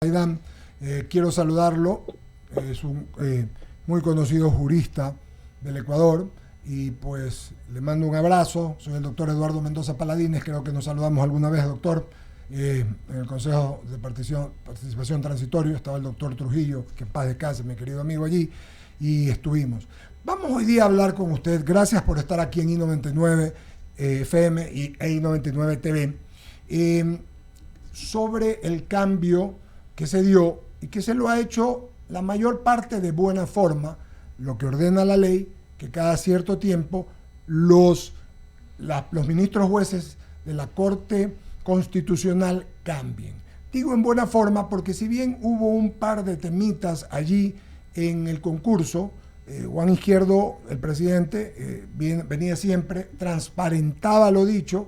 Zaidan, quiero saludarlo, es un muy conocido jurista del Ecuador y pues le mando un abrazo. Soy el doctor Eduardo Mendoza Paladines, creo que nos saludamos alguna vez, doctor. En el Consejo de Participación Transitorio estaba el doctor Trujillo, que en paz descanse, mi querido amigo allí, y estuvimos. Vamos hoy día a hablar con usted, gracias por estar aquí en I99 FM y I99 TV, sobre el cambio que se dio y que se lo ha hecho la mayor parte de buena forma, lo que ordena la ley, que cada cierto tiempo los ministros jueces de la Corte Constitucional cambien. Digo en buena forma porque si bien hubo un par de temitas allí en el concurso, Juan Izquierdo, el presidente, venía siempre, transparentaba lo dicho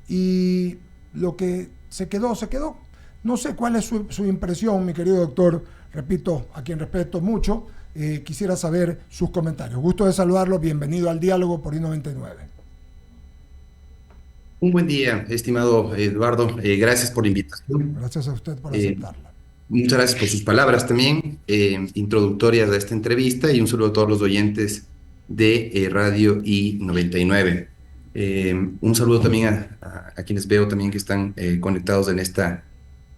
y lo que se quedó, se quedó. No sé cuál es su impresión, mi querido doctor, repito, a quien respeto mucho, quisiera saber sus comentarios. Gusto de saludarlo, bienvenido al diálogo por I99. Un buen día, estimado Eduardo. Gracias por la invitación. Gracias a usted por Eh, aceptarla. Muchas gracias por sus palabras también, introductorias de esta entrevista, y un saludo a todos los oyentes de Radio I99. Un saludo también a quienes veo también que están conectados en esta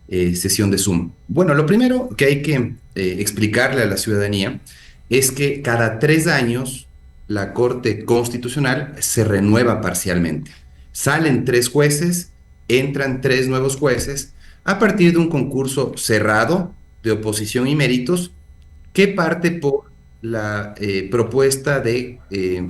sesión de Zoom. Bueno, lo primero que hay que explicarle a la ciudadanía es que cada 3 años la Corte Constitucional se renueva parcialmente. Salen 3 jueces, entran 3 nuevos jueces a partir de un concurso cerrado de oposición y méritos que parte por la propuesta de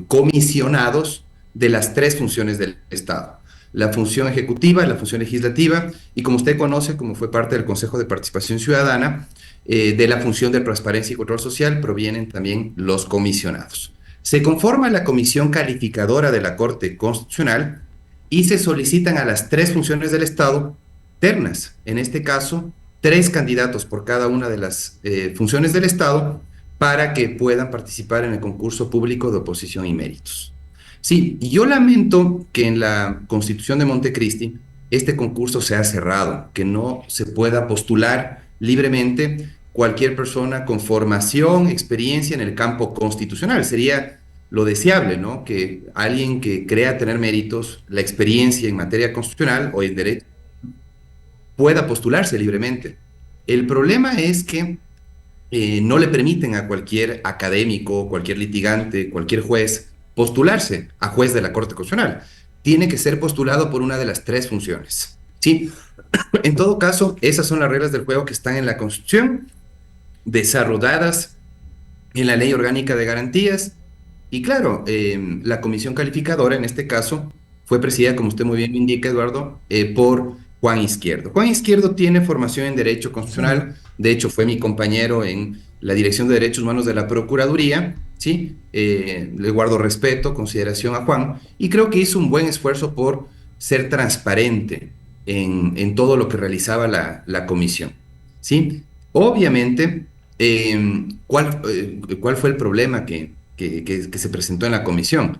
comisionados de las 3 funciones del Estado: la función ejecutiva, la función legislativa y, como usted conoce, como fue parte del Consejo de Participación Ciudadana, de la función de transparencia y control social provienen también los comisionados. Se conforma la comisión calificadora de la Corte Constitucional y se solicitan a las 3 funciones del Estado ternas, en este caso 3 candidatos por cada una de las funciones del Estado, para que puedan participar en el concurso público de oposición y méritos. Sí, y yo lamento que en la Constitución de Montecristi este concurso sea cerrado, que no se pueda postular libremente cualquier persona con formación, experiencia en el campo constitucional. Sería lo deseable, ¿no? Que alguien que crea tener méritos, la experiencia en materia constitucional o en derecho, pueda postularse libremente. El problema es que no le permiten a cualquier académico, cualquier litigante, cualquier juez postularse a juez de la Corte Constitucional. Tiene que ser postulado por una de las 3 funciones. ¿Sí? En todo caso, esas son las reglas del juego que están en la Constitución, desarrolladas en la Ley Orgánica de Garantías. Y claro, la comisión calificadora en este caso fue presidida, como usted muy bien me indica, Eduardo, por Juan Izquierdo. Juan Izquierdo tiene formación en Derecho Sí. Constitucional, de hecho fue mi compañero en la Dirección de Derechos Humanos de la Procuraduría, ¿sí? Le guardo respeto, consideración a Juan, y creo que hizo un buen esfuerzo por ser transparente en todo lo que realizaba la comisión, ¿sí? Obviamente, ¿cuál fue el problema que se presentó en la comisión?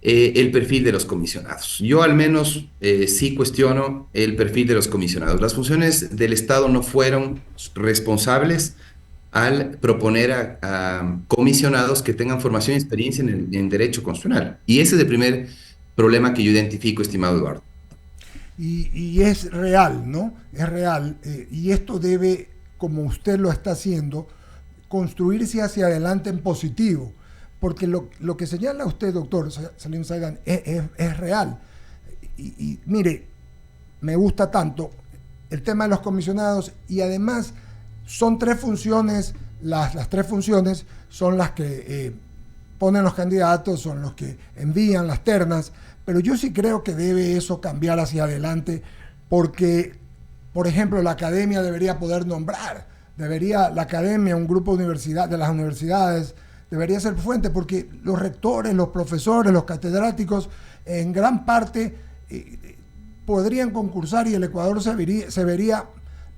El perfil de los comisionados. Yo al menos sí cuestiono el perfil de los comisionados. Las funciones del Estado no fueron responsables al proponer a comisionados que tengan formación y experiencia en derecho constitucional. Y ese es el primer problema que yo identifico, estimado Eduardo. Y es real, ¿no? Es real. Y esto debe, como usted lo está haciendo, construirse hacia adelante en positivo. Porque lo que señala usted, doctor Salim Zaidan, es real. Y mire, me gusta tanto el tema de los comisionados y además son 3 funciones, las 3 funciones son las que ponen los candidatos, son los que envían las ternas, pero yo sí creo que debe eso cambiar hacia adelante porque, por ejemplo, la academia debería poder nombrar, la academia, un grupo de las universidades, debería ser fuente porque los rectores, los profesores, los catedráticos, en gran parte podrían concursar y el Ecuador se vería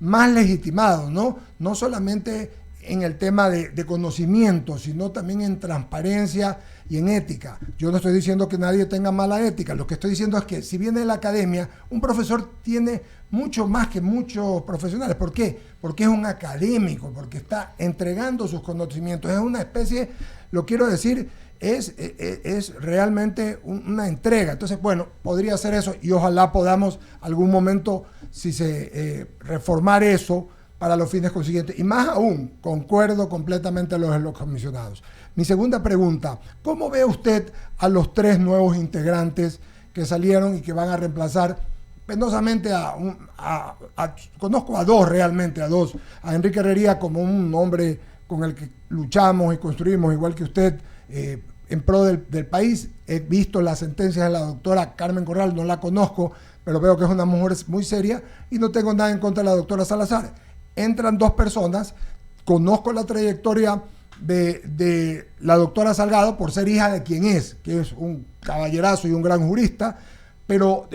más legitimado, ¿no? No solamente en el tema de conocimiento, sino también en transparencia y en ética. Yo no estoy diciendo que nadie tenga mala ética, lo que estoy diciendo es que si viene de la academia, un profesor tiene mucho más que muchos profesionales. ¿Por qué? Porque es un académico, porque está entregando sus conocimientos. Es una especie, lo quiero decir, es realmente una entrega. Entonces, bueno, podría ser eso y ojalá podamos algún momento, si se reformar eso para los fines consiguientes. Y más aún, concuerdo completamente los comisionados. Mi segunda pregunta, ¿cómo ve usted a los 3 nuevos integrantes que salieron y que van a reemplazar penosamente conozco a 2 realmente, a Enrique Herrería como un hombre con el que luchamos y construimos, igual que usted, en pro del país. He visto las sentencias de la doctora Carmen Corral, no la conozco, pero veo que es una mujer muy seria y no tengo nada en contra de la doctora Salazar. Entran 2 personas, conozco la trayectoria de la doctora Salgado por ser hija de quien es, que es un caballerazo y un gran jurista, pero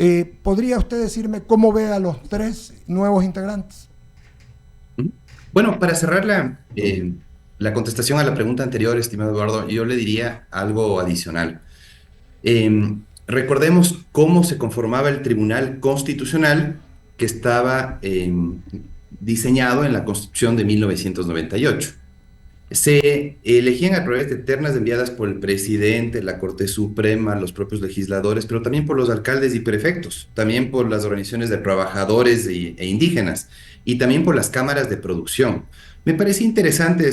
¿podría usted decirme cómo ve a los 3 nuevos integrantes? Bueno, para cerrar la contestación a la pregunta anterior, estimado Eduardo, yo le diría algo adicional. Recordemos cómo se conformaba el Tribunal Constitucional que estaba diseñado en la Constitución de 1998. Se elegían a través de ternas enviadas por el presidente, la Corte Suprema, los propios legisladores, pero también por los alcaldes y prefectos, también por las organizaciones de trabajadores e indígenas, y también por las cámaras de producción. Me parece interesante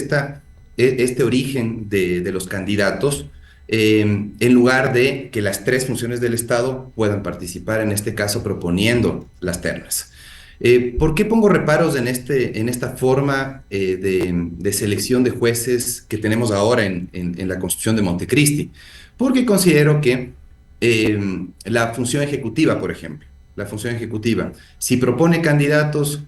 este origen de los candidatos, en lugar de que las 3 funciones del Estado puedan participar, en este caso proponiendo las ternas. ¿Por qué pongo reparos en esta forma de selección de jueces que tenemos ahora en la Constitución de Montecristi? Porque considero que la función ejecutiva, por ejemplo, si propone candidatos,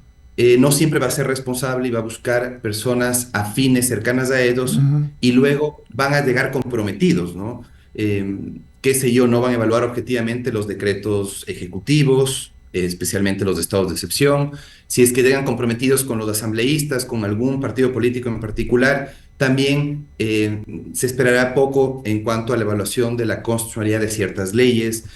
no siempre va a ser responsable y va a buscar personas afines, cercanas a ellos, y luego van a llegar comprometidos, ¿no? Qué sé yo, no van a evaluar objetivamente los decretos ejecutivos, especialmente los de estados de excepción. Si es que llegan comprometidos con los asambleístas, con algún partido político en particular, también se esperará poco en cuanto a la evaluación de la constitucionalidad de ciertas leyes.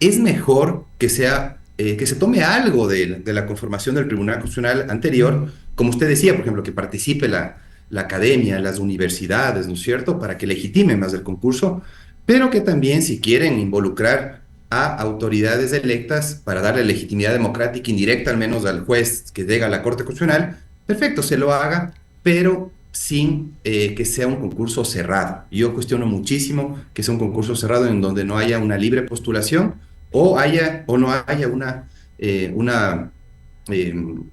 Es mejor que se tome algo de la conformación del Tribunal Constitucional anterior, como usted decía, por ejemplo, que participe la academia, las universidades, ¿no es cierto?, para que legitimen más el concurso, pero que también, si quieren involucrar a autoridades electas para darle legitimidad democrática indirecta, al menos al juez que llega a la Corte Constitucional, perfecto, se lo haga, pero sin que sea un concurso cerrado. Yo cuestiono muchísimo que sea un concurso cerrado en donde no haya una libre postulación o no haya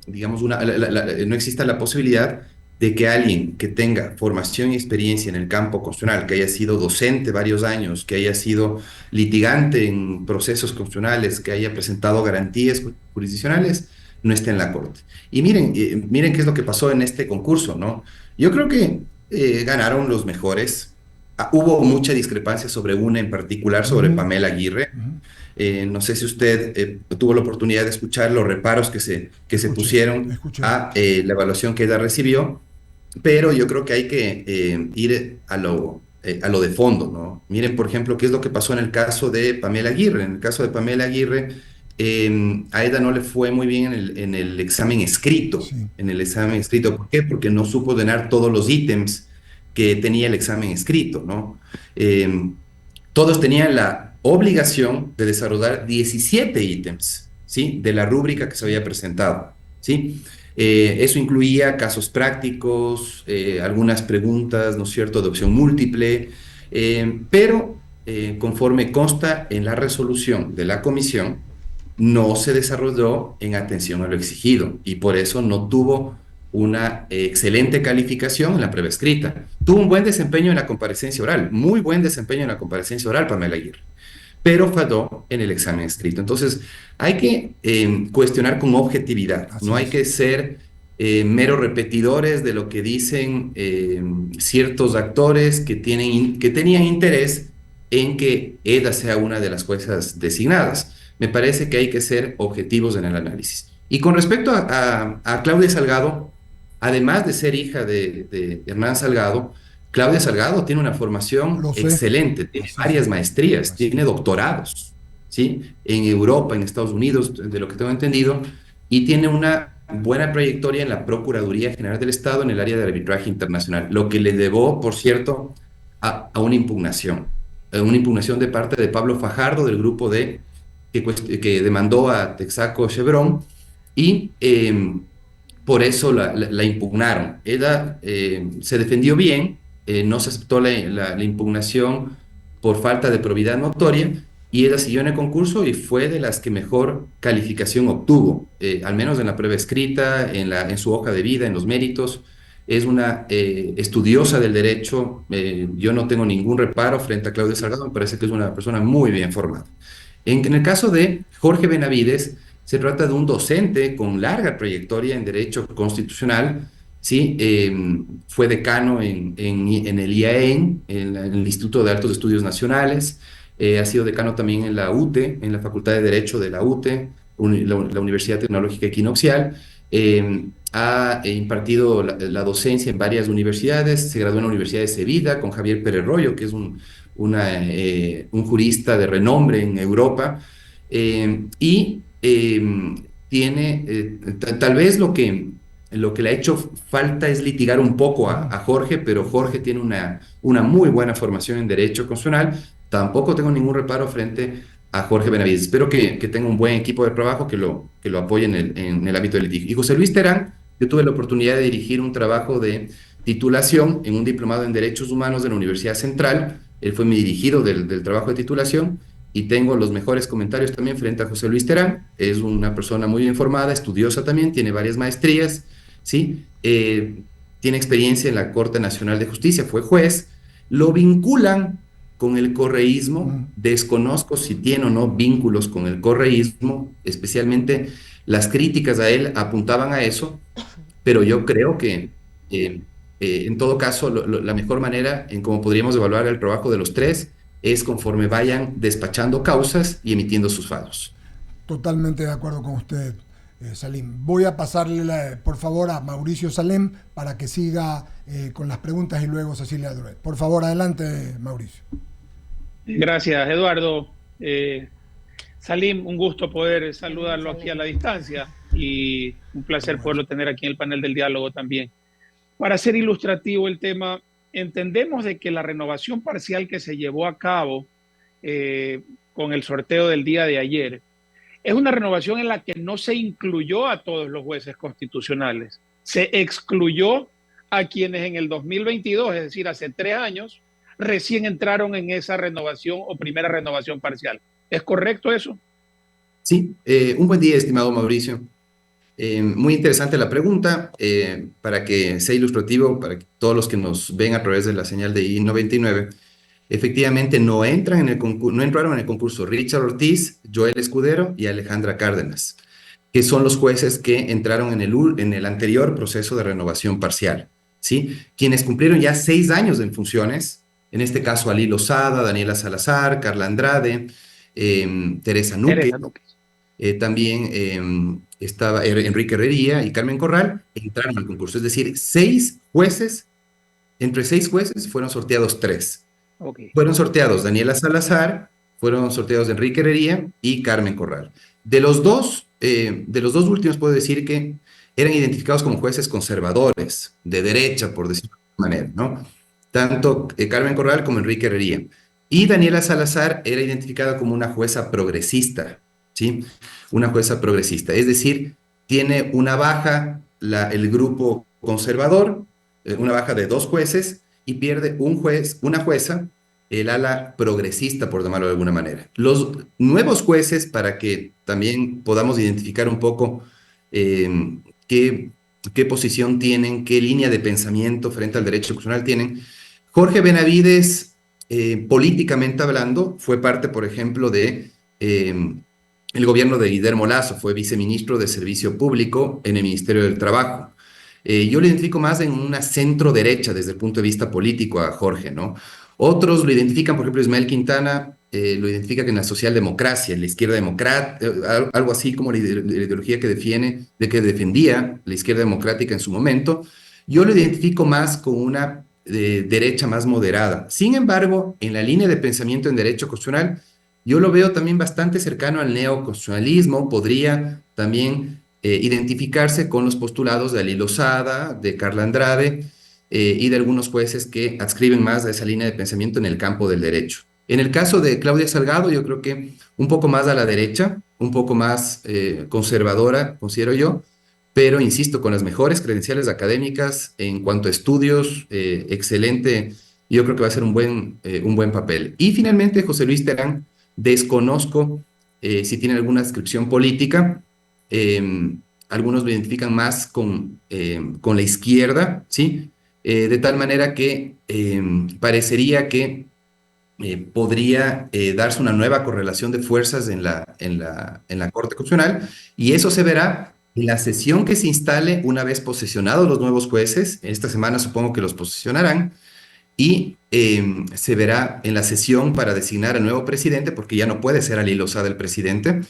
digamos, no exista la posibilidad de que alguien que tenga formación y experiencia en el campo constitucional, que haya sido docente varios años, que haya sido litigante en procesos constitucionales, que haya presentado garantías jurisdiccionales, no esté en la Corte. Y miren qué es lo que pasó en este concurso, ¿no? Yo creo que ganaron los mejores. Hubo mucha discrepancia sobre una en particular, sobre Pamela Aguirre. No sé si usted tuvo la oportunidad de escuchar los reparos que se pusieron a la evaluación que ella recibió, pero yo creo que hay que ir a lo de fondo, ¿no? Miren, por ejemplo, qué es lo que pasó en el caso de Pamela Aguirre. En el caso de Pamela Aguirre, a ella no le fue muy bien en el examen escrito. Sí. En el examen escrito, ¿por qué? Porque no supo llenar todos los ítems que tenía el examen escrito, ¿no? Todos tenían la obligación de desarrollar 17 ítems, ¿sí?, de la rúbrica que se había presentado, ¿sí? Eso incluía casos prácticos, algunas preguntas, ¿no es cierto?, de opción múltiple, pero conforme consta en la resolución de la comisión, no se desarrolló en atención a lo exigido y por eso no tuvo una excelente calificación en la prueba escrita. Tuvo un buen desempeño en la comparecencia oral, muy buen desempeño en la comparecencia oral, Pamela Aguirre, pero falló en el examen escrito. Entonces, hay que cuestionar con objetividad, no hay que ser meros repetidores de lo que dicen ciertos actores que tenían interés en que ella sea una de las juezas designadas. Me parece que hay que ser objetivos en el análisis. Y con respecto a Claudia Salgado, además de ser hija de Hernán Salgado, Claudia Salgado tiene una formación Lo sé, excelente, tiene así varias sé, maestrías, así tiene sé. doctorados, ¿sí? En Europa, en Estados Unidos, de lo que tengo entendido, y tiene una buena trayectoria en la Procuraduría General del Estado en el área de arbitraje internacional, lo que le llevó, por cierto, a una impugnación de parte de Pablo Fajardo, del grupo que demandó a Texaco Chevron, y por eso la impugnaron. Ella se defendió bien, no se aceptó la impugnación por falta de probidad notoria, y ella siguió en el concurso y fue de las que mejor calificación obtuvo, al menos en la prueba escrita, en su hoja de vida, en los méritos. Es una estudiosa del derecho. Yo no tengo ningún reparo frente a Claudia Salgado, me parece que es una persona muy bien formada. En el caso de Jorge Benavides, se trata de un docente con larga trayectoria en derecho constitucional, ¿sí? Fue decano en el IAEN, en el Instituto de Altos Estudios Nacionales. Ha sido decano también en la UTE, en la Facultad de Derecho de la UTE, la Universidad Tecnológica Equinoccial. Ha impartido la docencia en varias universidades. Se graduó en la Universidad de Sevilla con Javier Pérez Royo, que es un jurista de renombre en Europa. Y tiene, tal vez lo que le ha hecho falta es litigar un poco Ujú. a Jorge, pero Jorge tiene una muy buena formación en derecho constitucional. Tampoco tengo ningún reparo frente a Jorge Benavides. Espero que tenga un buen equipo de trabajo que lo apoye en el ámbito del litigio. Y José Luis Terán, yo tuve la oportunidad de dirigir un trabajo de titulación en un diplomado en Derechos Humanos de la Universidad Central. Él fue mi dirigido del trabajo de titulación, y tengo los mejores comentarios también frente a José Luis Terán. Es una persona muy bien formada, estudiosa también, tiene varias maestrías, ¿sí? Tiene experiencia en la Corte Nacional de Justicia, fue juez. Lo vinculan con el correísmo, Mm. desconozco si tiene o no vínculos con el correísmo, especialmente las críticas a él apuntaban a eso, pero yo creo que eh, en todo caso la mejor manera en cómo podríamos evaluar el trabajo de los tres es conforme vayan despachando causas y emitiendo sus fallos. Totalmente de acuerdo con usted, Salim. Voy a pasarle, por favor, a Mauricio Salem para que siga con las preguntas y luego Cecilia Duret. Por favor, adelante, Mauricio. Gracias, Eduardo. Salim, un gusto poder Salim, saludarlo aquí a Salim. la distancia y un placer Igual. poderlo tener aquí en el panel del diálogo también. Para ser ilustrativo el tema, entendemos de que la renovación parcial que se llevó a cabo con el sorteo del día de ayer es una renovación en la que no se incluyó a todos los jueces constitucionales, se excluyó a quienes en el 2022, es decir, hace 3 años, recién entraron en esa renovación o primera renovación parcial. ¿Es correcto eso? Sí, un buen día, estimado Mauricio. Muy interesante la pregunta. Para que sea ilustrativo, para que todos los que nos ven a través de la señal de I-99, efectivamente no entraron en el concurso Richard Ortiz, Joel Escudero y Alejandra Cárdenas, que son los jueces que entraron en el anterior proceso de renovación parcial, ¿sí? Quienes cumplieron ya 6 años en funciones, en este caso Ali Lozada, Daniela Salazar, Carla Andrade, Teresa Núquez, Teresa Núñez. también estaba Enrique Herrería y Carmen Corral, entraron al concurso. Es decir, entre 6 jueces fueron sorteados 3. Ok. Fueron sorteados Daniela Salazar, fueron sorteados Enrique Herrería y Carmen Corral. De los dos últimos puedo decir que eran identificados como jueces conservadores, de derecha, por decirlo de alguna manera, ¿no? Tanto Carmen Corral como Enrique Herrería. Y Daniela Salazar era identificada como una jueza progresista, ¿sí? Una jueza progresista. Es decir, tiene una baja el grupo conservador, una baja de 2 jueces, y pierde una jueza, el ala progresista, por llamarlo de alguna manera. Los nuevos jueces, para que también podamos identificar un poco qué, qué posición tienen, qué línea de pensamiento frente al derecho constitucional tienen. Jorge Benavides, políticamente hablando, fue parte, por ejemplo, de el gobierno de Guillermo Lasso, fue viceministro de Servicio Público en el Ministerio del Trabajo. Yo lo identifico más en una centro derecha desde el punto de vista político a Jorge, ¿no? Otros lo identifican, por ejemplo, Ismael Quintana lo identifica en la socialdemocracia, en la izquierda democrática, algo así como la ideología que que defendía la izquierda democrática en su momento. Yo lo identifico más con una derecha más moderada. Sin embargo, en la línea de pensamiento en derecho constitucional, yo lo veo también bastante cercano al neoconstitucionalismo, podría también identificarse con los postulados de Ali Lozada, de Carla Andrade, y de algunos jueces que adscriben más a esa línea de pensamiento en el campo del derecho. En el caso de Claudia Salgado, yo creo que un poco más a la derecha, un poco más conservadora, considero yo, pero insisto, con las mejores credenciales académicas en cuanto a estudios, excelente, yo creo que va a ser un buen papel. Y finalmente, José Luis Terán, desconozco si tiene alguna descripción política, eh, algunos lo identifican más con la izquierda, ¿sí? De tal manera que parecería que podría darse una nueva correlación de fuerzas en la Corte Constitucional, y eso se verá en la sesión que se instale una vez posesionados los nuevos jueces. Esta semana supongo que los posesionarán, y se verá en la sesión para designar al nuevo presidente, porque ya no puede ser Ali Lozada el presidente.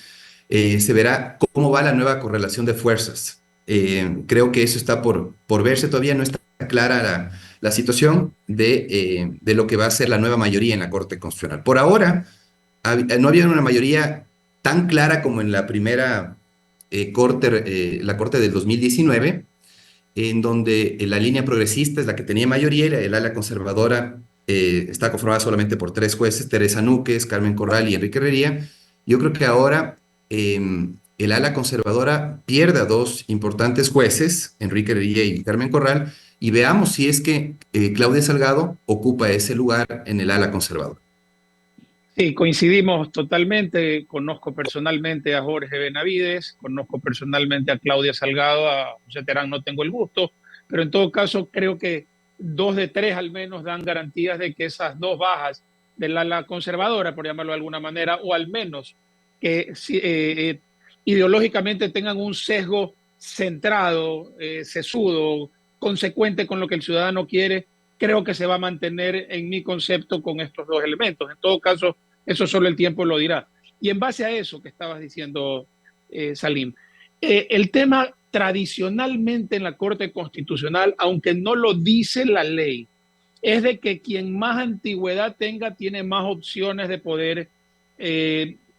Se verá cómo va la nueva correlación de fuerzas. Creo que eso está por verse, todavía no está clara la situación de lo que va a ser la nueva mayoría en la Corte Constitucional. Por ahora, no había una mayoría tan clara como en la primera la Corte del 2019, en donde la línea progresista es la que tenía mayoría y el ala conservadora está conformada solamente por tres jueces: Teresa Núquez, Carmen Corral y Enrique Herrería. Yo creo que ahora el ala conservadora pierde a dos importantes jueces, Enrique Herrería y Carmen Corral, y veamos si es que Claudia Salgado ocupa ese lugar en el ala conservadora. Sí, coincidimos totalmente. Conozco personalmente a Jorge Benavides, conozco personalmente a Claudia Salgado, a José Terán no tengo el gusto, pero en todo caso creo que dos de tres al menos dan garantías de que esas dos bajas del ala conservadora, por llamarlo de alguna manera, o al menos que ideológicamente tengan un sesgo centrado, sesudo, consecuente con lo que el ciudadano quiere, creo que se va a mantener en mi concepto con estos dos elementos. En todo caso, eso solo el tiempo lo dirá. Y en base a eso que estabas diciendo, Salim, el tema tradicionalmente en la Corte Constitucional, aunque no lo dice la ley, es de que quien más antigüedad tenga tiene más opciones de poder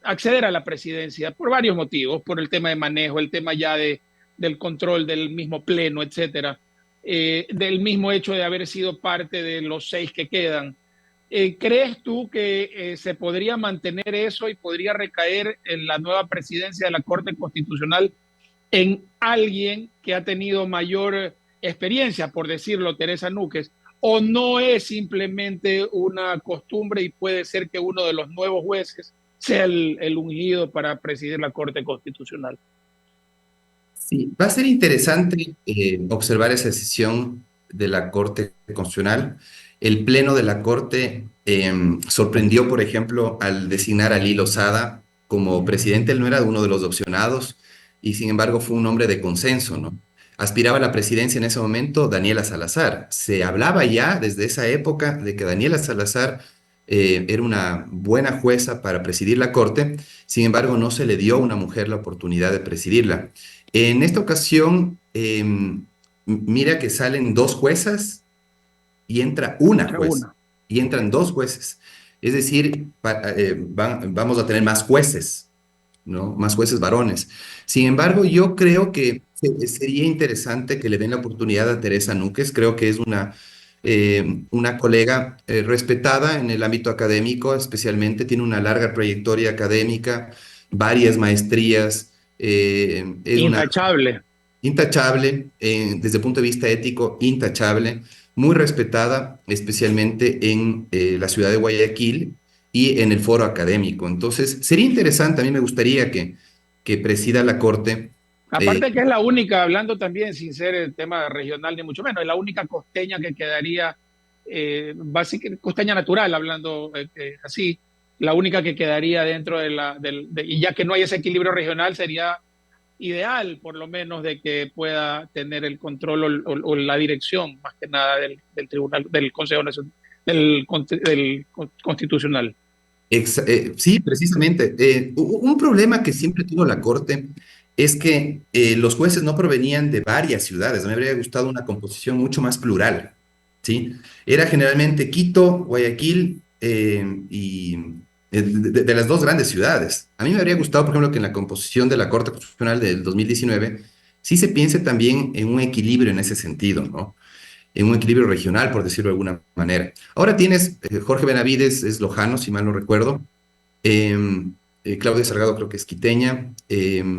acceder a la presidencia por varios motivos, por el tema de manejo, el tema ya del control del mismo pleno, etcétera, del mismo hecho de haber sido parte de los 6 que quedan. ¿Crees tú que se podría mantener eso y podría recaer en la nueva presidencia de la Corte Constitucional en alguien que ha tenido mayor experiencia, por decirlo, Teresa Núquez, o no es simplemente una costumbre y puede ser que uno de los nuevos jueces sea el ungido para presidir la Corte Constitucional? Sí, va a ser interesante observar esa decisión de la Corte Constitucional. El Pleno de la Corte sorprendió, por ejemplo, al designar a Ali Lozada como presidente. Él no era uno de los opcionados y, sin embargo, fue un hombre de consenso, ¿no? Aspiraba a la presidencia en ese momento Daniela Salazar. Se hablaba ya desde esa época de que Daniela Salazar era una buena jueza para presidir la Corte. Sin embargo, no se le dio a una mujer la oportunidad de presidirla. En esta ocasión, mira que salen dos juezas y entra una Era jueza, una. y entran dos jueces. Es decir, vamos a tener más jueces, ¿no? Más jueces varones. Sin embargo, yo creo que sería interesante que le den la oportunidad a Teresa Núquez. Creo que es una colega respetada en el ámbito académico, especialmente tiene una larga trayectoria académica, varias maestrías, es una Intachable. intachable, desde el punto de vista ético, intachable, muy respetada, especialmente en la ciudad de Guayaquil y en el foro académico. Entonces, sería interesante, a mí me gustaría que presida la Corte. eh, Aparte que es la única, hablando también sin ser el tema regional ni mucho menos, es la única costeña que quedaría, costeña natural, hablando así, la única que quedaría dentro y ya que no hay ese equilibrio regional, sería ideal por lo menos de que pueda tener el control o la dirección más que nada del Tribunal, del Consejo del Constitucional. Sí, precisamente. Un problema que siempre tuvo la Corte es que los jueces no provenían de varias ciudades. Me habría gustado una composición mucho más plural, ¿sí? Era generalmente Quito, Guayaquil y de las dos grandes ciudades. A mí me habría gustado, por ejemplo, que en la composición de la Corte Constitucional del 2019 sí se piense también en un equilibrio en ese sentido, ¿no? En un equilibrio regional, por decirlo de alguna manera. Ahora tienes, Jorge Benavides es lojano, si mal no recuerdo, eh, Claudia Salgado creo que es quiteña,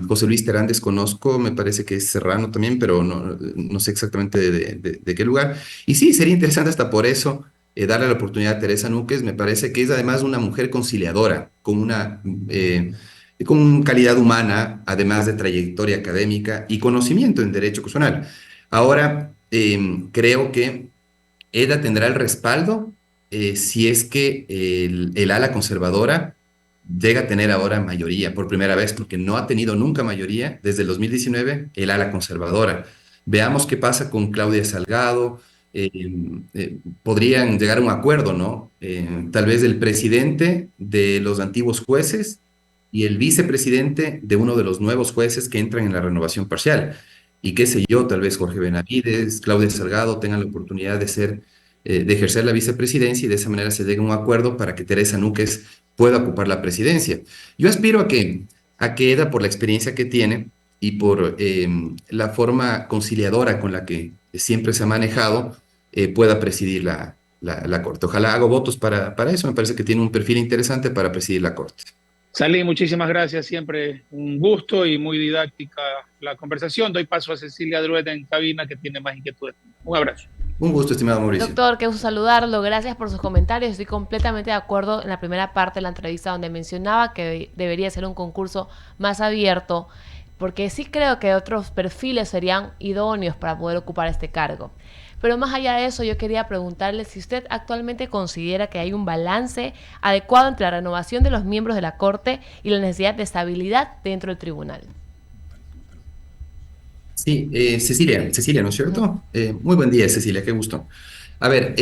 José Luis Terán desconozco, me parece que es serrano también, pero no sé exactamente de qué lugar. Y sí, sería interesante hasta por eso darle la oportunidad a Teresa Núquez, me parece que es además una mujer conciliadora, con calidad humana, además de trayectoria académica y conocimiento en derecho constitucional. Ahora, creo que ella tendrá el respaldo si es que el ala conservadora llega a tener ahora mayoría por primera vez, porque no ha tenido nunca mayoría desde el 2019 el ala conservadora. Veamos qué pasa con Claudia Salgado. Podrían llegar a un acuerdo, ¿no? Tal vez el presidente de los antiguos jueces y el vicepresidente de uno de los nuevos jueces que entran en la renovación parcial. Y qué sé yo, tal vez Jorge Benavides, Claudia Salgado tengan la oportunidad de ejercer la vicepresidencia y de esa manera se llegue a un acuerdo para que Teresa Núquez pueda ocupar la presidencia. Yo aspiro a que Eda, por la experiencia que tiene y por la forma conciliadora con la que siempre se ha manejado, pueda presidir la Corte. Ojalá hago votos para eso, me parece que tiene un perfil interesante para presidir la Corte. Salí, muchísimas gracias, siempre un gusto y muy didáctica la conversación. Doy paso a Cecilia Drueta en cabina, que tiene más inquietudes. Un abrazo. Un gusto, estimado Mauricio. Doctor, qué gusto saludarlo. Gracias por sus comentarios. Estoy completamente de acuerdo en la primera parte de la entrevista donde mencionaba que debería ser un concurso más abierto, porque sí creo que otros perfiles serían idóneos para poder ocupar este cargo. Pero más allá de eso, yo quería preguntarle si usted actualmente considera que hay un balance adecuado entre la renovación de los miembros de la Corte y la necesidad de estabilidad dentro del tribunal. Sí, Cecilia, ¿no es cierto? Muy buen día, Cecilia, qué gusto. A ver,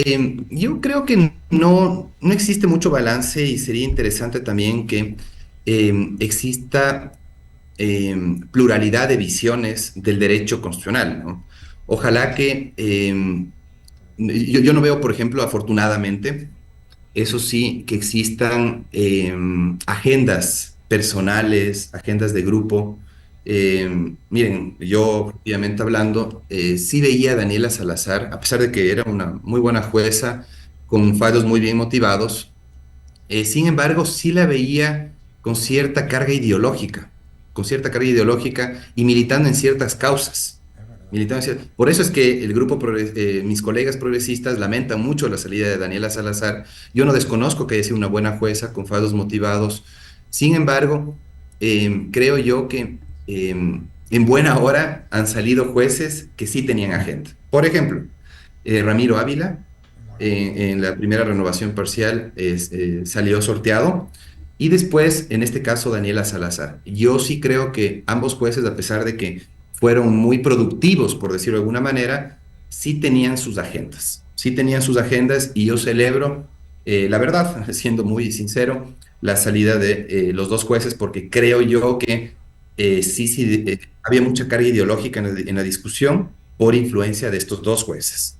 yo creo que no existe mucho balance y sería interesante también que exista pluralidad de visiones del derecho constitucional, ¿no? Ojalá que, yo no veo, por ejemplo, afortunadamente, eso sí, que existan agendas personales, agendas de grupo. Miren, yo, obviamente hablando, sí veía a Daniela Salazar, a pesar de que era una muy buena jueza, con fallos muy bien motivados, sin embargo, sí la veía con con cierta carga ideológica y militando en ciertas causas. Por eso es que mis colegas progresistas lamentan mucho la salida de Daniela Salazar. Yo no desconozco que haya sido una buena jueza con fallos motivados. Sin embargo, creo yo que en buena hora han salido jueces que sí tenían agenda. Por ejemplo, Ramiro Ávila, en la primera renovación parcial salió sorteado. Y después, en este caso, Daniela Salazar. Yo sí creo que ambos jueces, a pesar de que fueron muy productivos, por decirlo de alguna manera, sí tenían sus agendas. Sí tenían sus agendas y yo celebro, la verdad, siendo muy sincero, la salida de los dos jueces porque creo yo que había mucha carga ideológica en la discusión por influencia de estos dos jueces.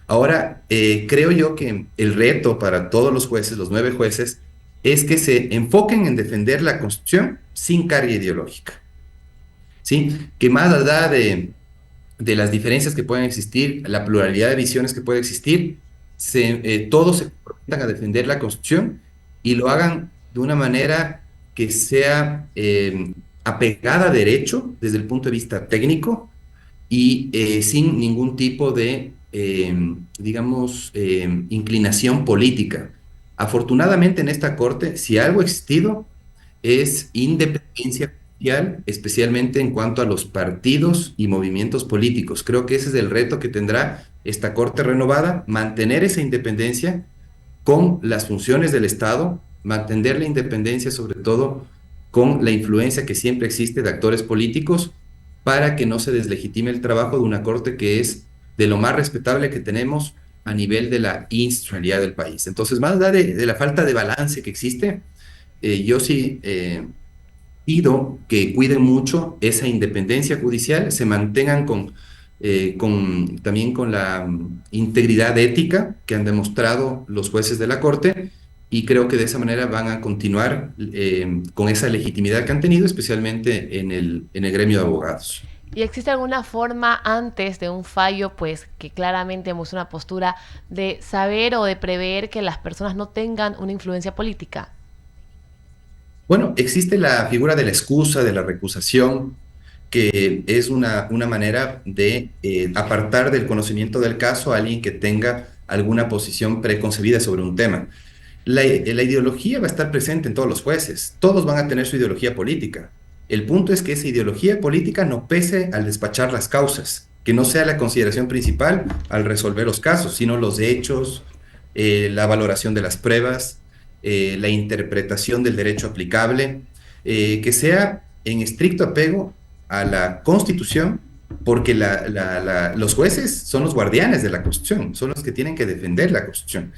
Ahora, creo yo que el reto para todos los jueces, los 9 jueces, es que se enfoquen en defender la Constitución sin carga ideológica. ¿Sí? Que más allá de las diferencias que pueden existir, la pluralidad de visiones que puede existir, todos se comprometan a defender la Constitución y lo hagan de una manera que sea apegada a derecho desde el punto de vista técnico y sin ningún tipo de, digamos, inclinación política. Afortunadamente en esta Corte, si algo ha existido, es independencia social, especialmente en cuanto a los partidos y movimientos políticos. Creo que ese es el reto que tendrá esta Corte renovada, mantener esa independencia con las funciones del Estado, mantener la independencia sobre todo con la influencia que siempre existe de actores políticos para que no se deslegitime el trabajo de una Corte que es de lo más respetable que tenemos a nivel de la institucionalidad del país. Entonces, más allá de la falta de balance que existe, yo sí pido que cuiden mucho esa independencia judicial, se mantengan también con la integridad ética que han demostrado los jueces de la Corte, y creo que de esa manera van a continuar con esa legitimidad que han tenido, especialmente en el gremio de abogados. ¿Y existe alguna forma antes de un fallo, pues que claramente muestra una postura de saber o de prever que las personas no tengan una influencia política? Bueno, existe la figura de la excusa, de la recusación, que es una manera de apartar del conocimiento del caso a alguien que tenga alguna posición preconcebida sobre un tema. La ideología va a estar presente en todos los jueces, todos van a tener su ideología política. El punto es que esa ideología política no pese al despachar las causas, que no sea la consideración principal al resolver los casos, sino los hechos, la valoración de las pruebas, la interpretación del derecho aplicable, que sea en estricto apego a la Constitución, porque los jueces son los guardianes de la Constitución, son los que tienen que defender la Constitución.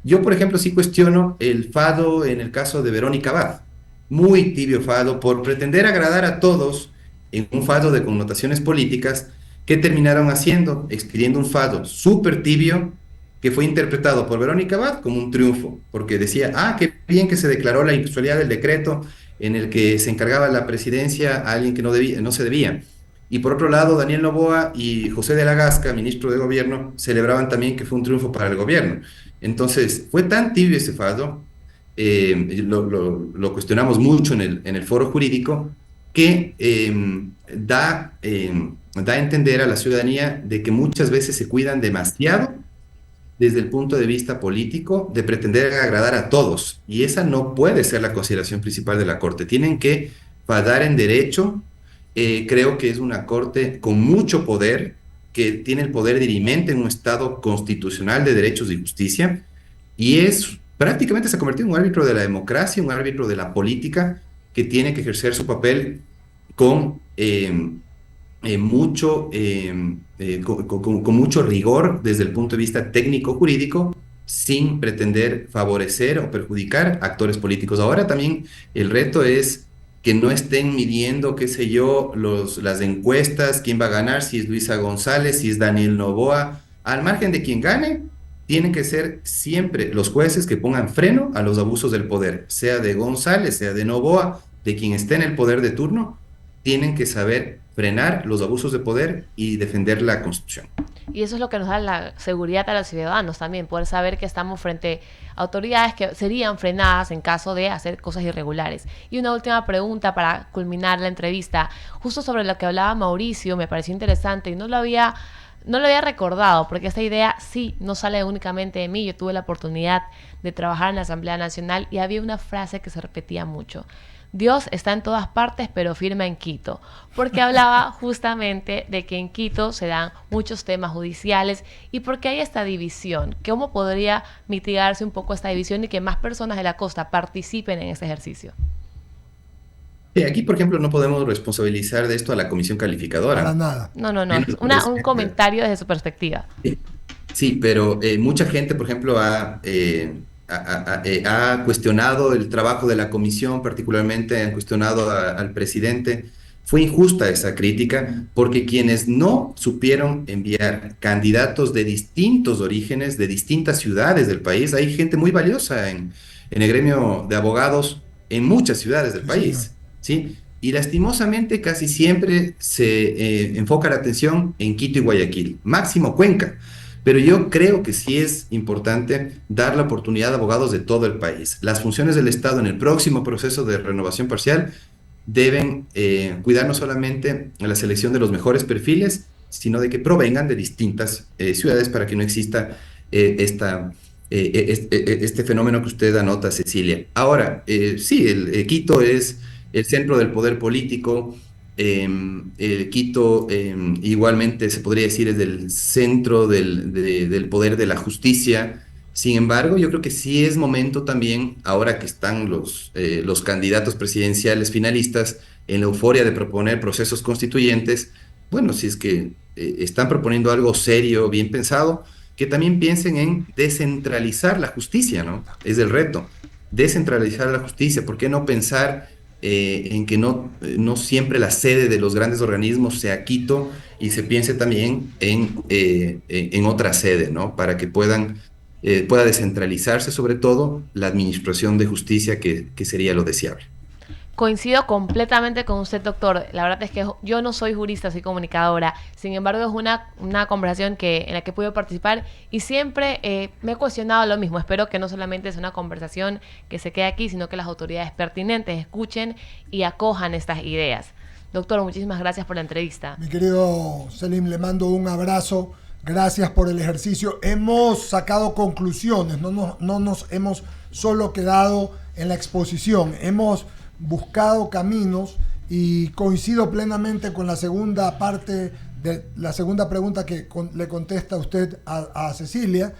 Yo, por ejemplo, sí cuestiono el fado en el caso de Verónica Abad, muy tibio fado, por pretender agradar a todos en un fado de connotaciones políticas, que terminaron haciendo, expidiendo un fado súper tibio, que fue interpretado por Verónica Abad como un triunfo, porque decía, qué bien que se declaró la inconstitucionalidad del decreto en el que se encargaba la presidencia a alguien que no se debía. Y por otro lado, Daniel Noboa y José de la Gasca, ministro de Gobierno, celebraban también que fue un triunfo para el gobierno. Entonces, fue tan tibio ese fado, lo cuestionamos mucho en el foro jurídico, que da a entender a la ciudadanía de que muchas veces se cuidan demasiado desde el punto de vista político de pretender agradar a todos, y esa no puede ser la consideración principal de la Corte. Tienen que fadar en derecho. Creo que es una Corte con mucho poder, que tiene el poder dirimente en un Estado constitucional de derechos y justicia, y prácticamente se ha convertido en un árbitro de la democracia, un árbitro de la política, que tiene que ejercer su papel con mucho rigor desde el punto de vista técnico-jurídico, sin pretender favorecer o perjudicar actores políticos. Ahora también el reto es que no estén midiendo, qué sé yo, las encuestas, quién va a ganar, si es Luisa González, si es Daniel Noboa. Al margen de quien gane, tienen que ser siempre los jueces que pongan freno a los abusos del poder, sea de González, sea de Noboa, de quien esté en el poder de turno. Tienen que saber frenar los abusos de poder y defender la Constitución. Y eso es lo que nos da la seguridad a los ciudadanos también, poder saber que estamos frente a autoridades que serían frenadas en caso de hacer cosas irregulares. Y una última pregunta para culminar la entrevista, justo sobre lo que hablaba Mauricio, me pareció interesante y no lo había recordado, porque esta idea sí no sale únicamente de mí. Yo tuve la oportunidad de trabajar en la Asamblea Nacional y había una frase que se repetía mucho: Dios está en todas partes, pero firma en Quito, porque hablaba justamente de que en Quito se dan muchos temas judiciales y porque hay esta división. ¿Cómo podría mitigarse un poco esta división y que más personas de la costa participen en este ejercicio? Aquí, por ejemplo, no podemos responsabilizar de esto a la comisión calificadora. Para nada. No. Un comentario desde su perspectiva. Sí, pero mucha gente, por ejemplo, ha cuestionado el trabajo de la comisión, particularmente han cuestionado al presidente. Fue injusta esa crítica, porque quienes no supieron enviar candidatos de distintos orígenes, de distintas ciudades del país, hay gente muy valiosa en el gremio de abogados en muchas ciudades del país, ¿sí? Y lastimosamente casi siempre se enfoca la atención en Quito y Guayaquil, máximo Cuenca. Pero yo creo que sí es importante dar la oportunidad a abogados de todo el país. Las funciones del Estado en el próximo proceso de renovación parcial deben cuidar no solamente la selección de los mejores perfiles, sino de que provengan de distintas ciudades, para que no exista este fenómeno que usted anota, Cecilia. Ahora, sí, Quito es el centro del poder político. Quito igualmente se podría decir es el centro del poder de la justicia. Sin embargo, yo creo que sí es momento también, ahora que están los candidatos presidenciales finalistas en la euforia de proponer procesos constituyentes, bueno, si es que están proponiendo algo serio, bien pensado, que también piensen en descentralizar la justicia, ¿no? Es el reto, descentralizar la justicia. ¿Por qué no pensar en que no siempre la sede de los grandes organismos sea Quito y se piense también en otra sede, ¿no? Para que pueda descentralizarse sobre todo la administración de justicia, que sería lo deseable. Coincido completamente con usted, doctor. La verdad es que yo no soy jurista, soy comunicadora. Sin embargo, es una conversación en la que puedo participar y siempre me he cuestionado lo mismo. Espero que no solamente sea una conversación que se quede aquí, sino que las autoridades pertinentes escuchen y acojan estas ideas. Doctor, muchísimas gracias por la entrevista. Mi querido Selim, le mando un abrazo. Gracias por el ejercicio. Hemos sacado conclusiones, no nos hemos solo quedado en la exposición. Hemos buscado caminos y coincido plenamente con la segunda parte de la segunda pregunta que le contesta usted a Cecilia.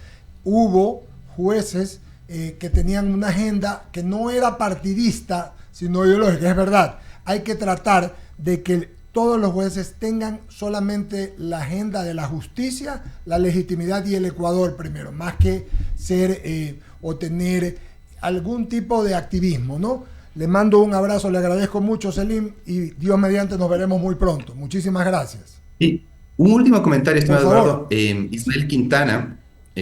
Hubo jueces que tenían una agenda que no era partidista, sino ideológica. Es verdad, hay que tratar de que todos los jueces tengan solamente la agenda de la justicia, la legitimidad y el Ecuador primero, más que ser o tener algún tipo de activismo, ¿no? Le mando un abrazo, le agradezco mucho, Selim, y Dios mediante nos veremos muy pronto. Muchísimas gracias. Sí, un último comentario, estimado Eduardo. Ismael Quintana,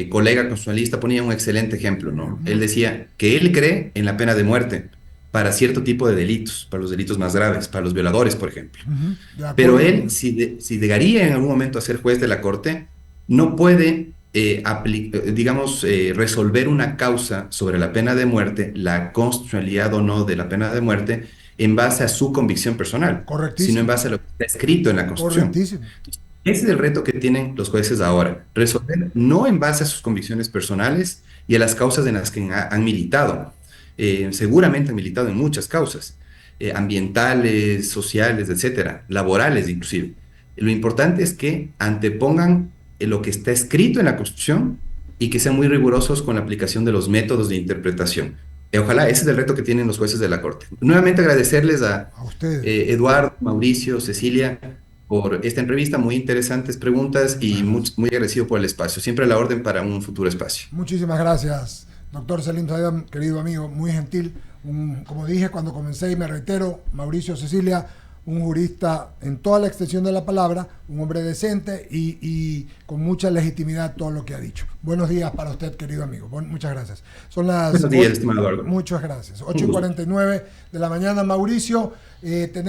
colega constitucionalista, ponía un excelente ejemplo, ¿no? Él decía que él cree en la pena de muerte para cierto tipo de delitos, para los delitos más graves, para los violadores, por ejemplo. Pero él, si llegaría en algún momento a ser juez de la Corte, no puede resolver una causa sobre la pena de muerte, la constitucionalidad o no de la pena de muerte, en base a su convicción personal, sino en base a lo que está escrito en la Constitución. Ese es el reto que tienen los jueces ahora, resolver no en base a sus convicciones personales y a las causas en las que han militado. Seguramente han militado en muchas causas, ambientales, sociales, etcétera, laborales inclusive. Lo importante es que antepongan lo que está escrito en la Constitución y que sean muy rigurosos con la aplicación de los métodos de interpretación. Ojalá ese es el reto que tienen los jueces de la Corte. Nuevamente agradecerles a ustedes, Eduardo, Mauricio, Cecilia, por esta entrevista, muy interesantes preguntas y muy agradecido por el espacio. Siempre a la orden para un futuro espacio. Muchísimas gracias, doctor Selim Saidam, querido amigo, muy gentil. Como dije cuando comencé y me reitero, Mauricio, Cecilia, un jurista en toda la extensión de la palabra, un hombre decente y con mucha legitimidad todo lo que ha dicho. Buenos días para usted, querido amigo. Muchas gracias. Son las Buenos días, estimado Eduardo. Muchas gracias. 8:49 de la mañana, Mauricio. Tenemos